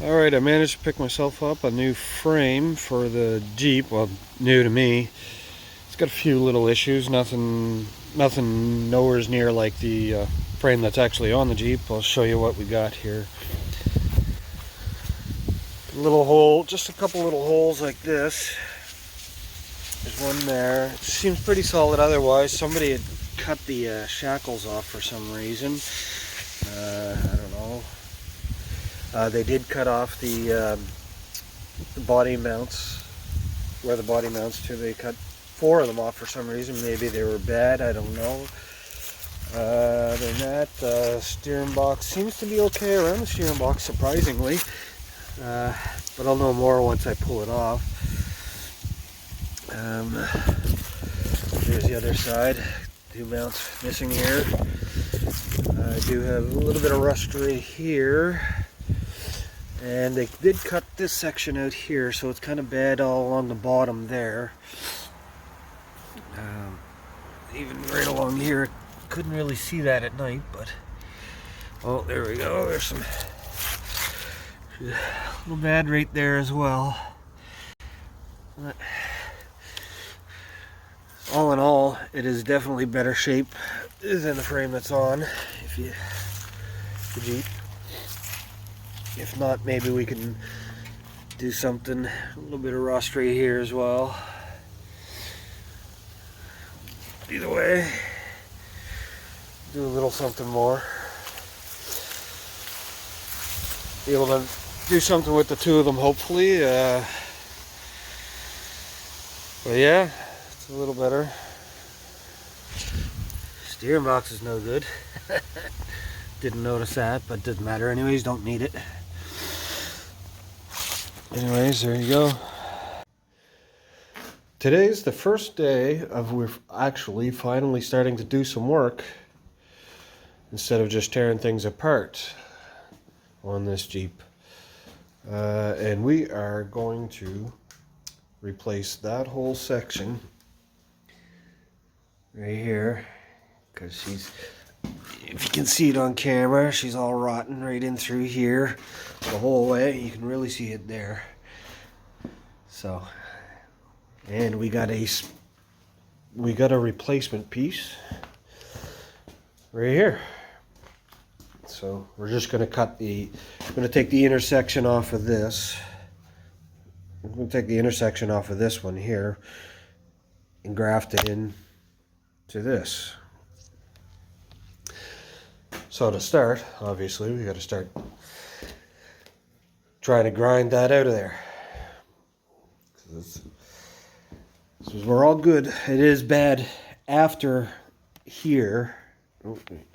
Alright, I managed to pick myself up a new frame for the Jeep. Well, new to me. It's got a few little issues, nothing nowhere near like the frame that's actually on the Jeep. I'll show you what we got here. Little hole, just a couple little holes like this. There's one there. It seems pretty solid otherwise. Somebody had cut the shackles off for some reason. I don't know. They did cut off the body mounts, where the body mounts to. They cut 4 of them off for some reason. Maybe they were bad, I don't know. Other than that, the steering box seems to be okay around the steering box, surprisingly. But I'll know more once I pull it off. There's the other side. 2 mounts missing here. I do have a little bit of rust right here. And they did cut this section out here, so it's kind of bad all along the bottom there. Even right along here, couldn't really see that at night, but oh, there we go. There's some a little bad right there as well. But all in all, it is definitely better shape than the frame that's on. The Jeep. If not, maybe we can do something. A little bit of rust right here as well. Either way, do a little something more. Be able to do something with the 2 of them, hopefully. But yeah, it's a little better. Steering box is no good. Didn't notice that, but doesn't matter anyways, don't need it. Anyways, there you go. Today's the first day of we're actually finally starting to do some work instead of just tearing things apart on this Jeep. And we are going to replace that whole section right here, because if you can see it on camera, she's all rotten right in through here the whole way. You can really see it there. So, and we got a replacement piece right here. So we're just going to take the intersection off of this. I'm going to take the intersection off of this one here and graft it in to this. So to start, obviously, we got to start trying to grind that out of there. We're all good. It is bad after here. It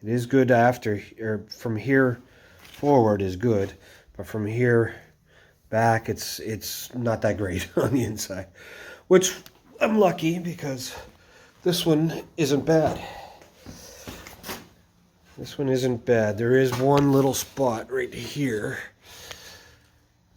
is good after, or from here forward is good, but from here back it's not that great on the inside. Which I'm lucky, because this one isn't bad. This one isn't bad. There is one little spot right here,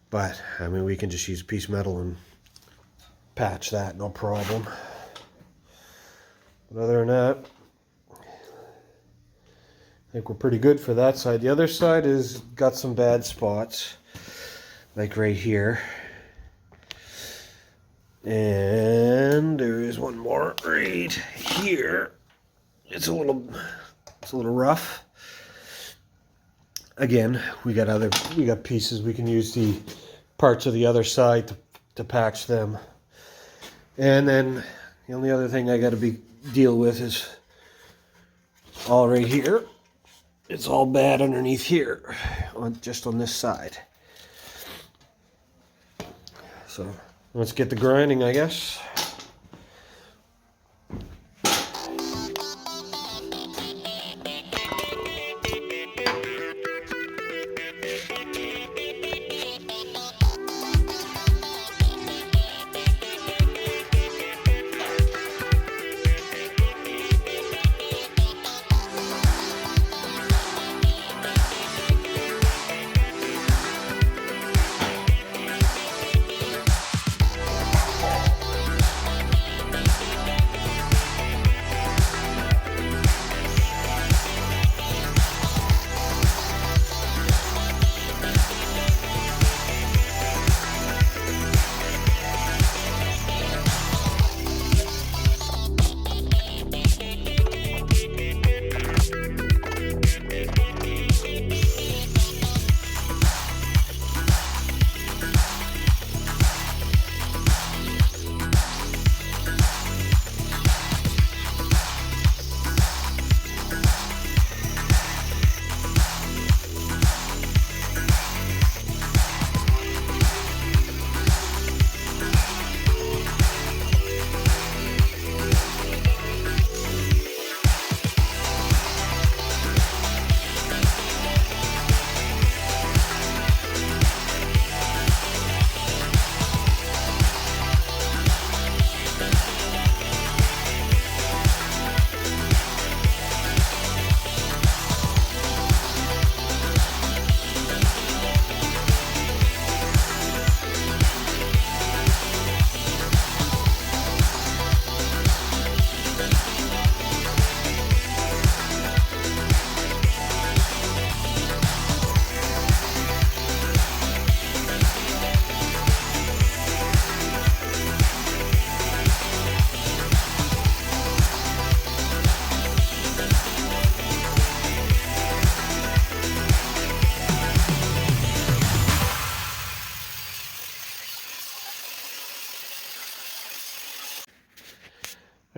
but I mean, we can just use a piece of metal and patch that, no problem. But other than that, I think we're pretty good for that side. The other side is got some bad spots, like right here. And there is one more right here. It's a little rough. Again, we got pieces. We can use the parts of the other side to patch them. And then the only other thing I got to deal with is all right here. It's all bad underneath here, just on this side. So let's get the grinding, I guess.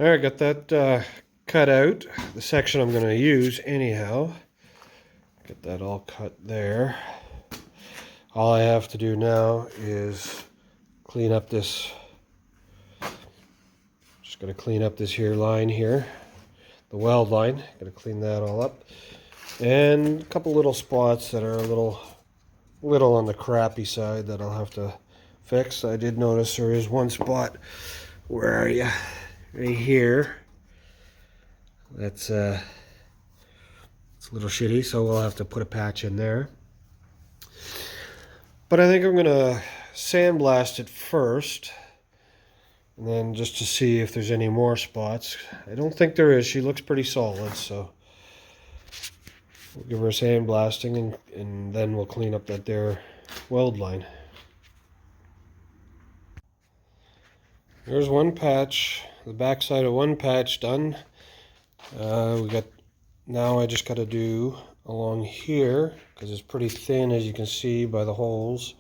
Alright, got that cut out, the section I'm going to use anyhow. Get that all cut there. All I have to do now is clean up this, just going to clean up this here line here, the weld line. Going to clean that all up. And a couple little spots that are a little on the crappy side that I'll have to fix. I did notice there is one spot, where are you? Right here. It's a little shitty, so we'll have to put a patch in there. But I think I'm gonna sandblast it first, and then just to see if there's any more spots. I don't think there is. She looks pretty solid, so we'll give her a sandblasting, and then we'll clean up that there weld line. There's one patch, the back side of one patch done. Now I just got to do along here, because it's pretty thin, as you can see by the holes,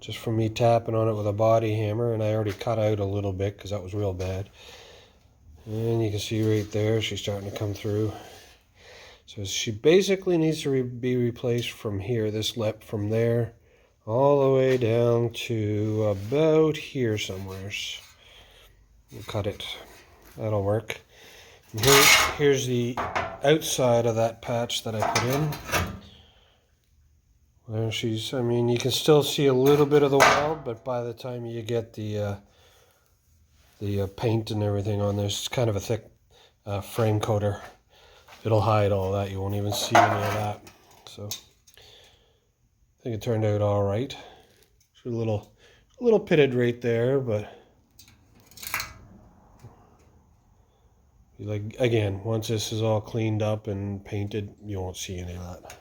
just from me tapping on it with a body hammer, and I already cut out a little bit because that was real bad. And you can see right there she's starting to come through. So she basically needs to be replaced from here, this lip from there all the way down to about here somewhere. We'll cut it. That'll work. And here's the outside of that patch that I put in. There she's, I mean, you can still see a little bit of the weld, but by the time you get the paint and everything on there, it's kind of a thick frame coater. It'll hide all that. You won't even see any of that. So I think it turned out all right. It's a little pitted right there, but like, again, once this is all cleaned up and painted, you won't see any of that.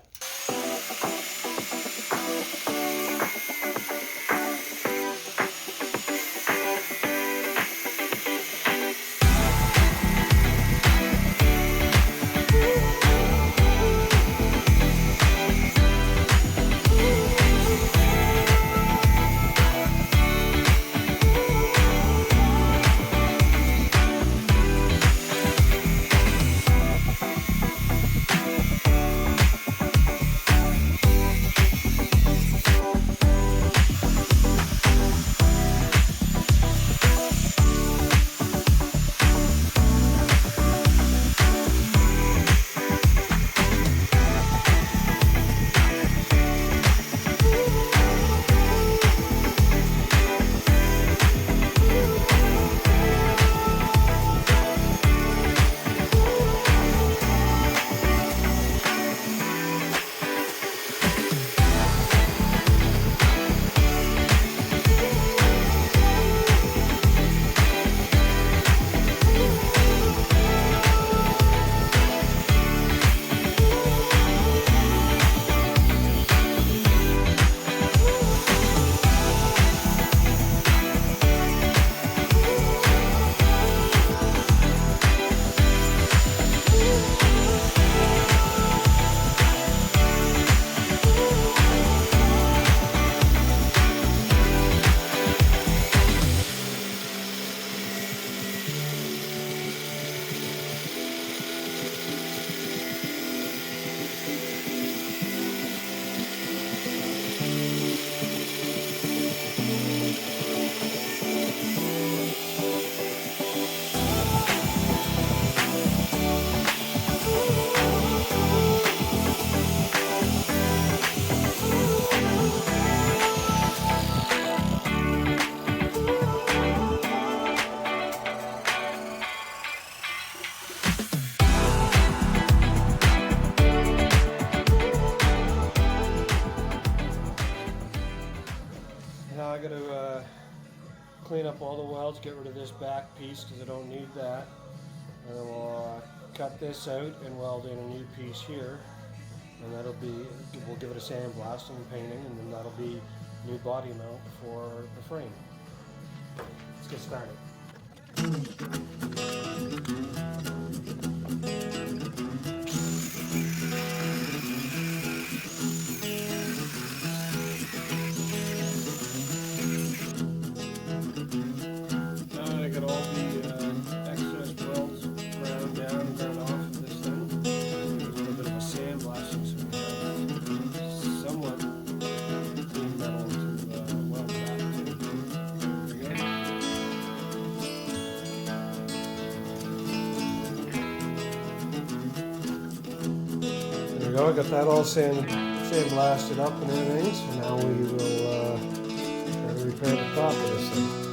Now I got to clean up all the welds, get rid of this back piece because I don't need that. And then we'll cut this out and weld in a new piece here. And that'll be, we'll give it a sandblast and painting, and then that'll be new body mount for the frame. Let's get started. Now I got all the excess go. I got that all sandblasted up and everything. So now we will try to repair the top of this thing.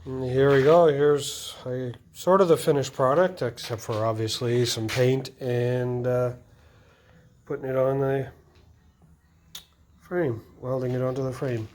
And here we go. Here's sort of the finished product, except for obviously some paint and putting it on the frame, welding it onto the frame.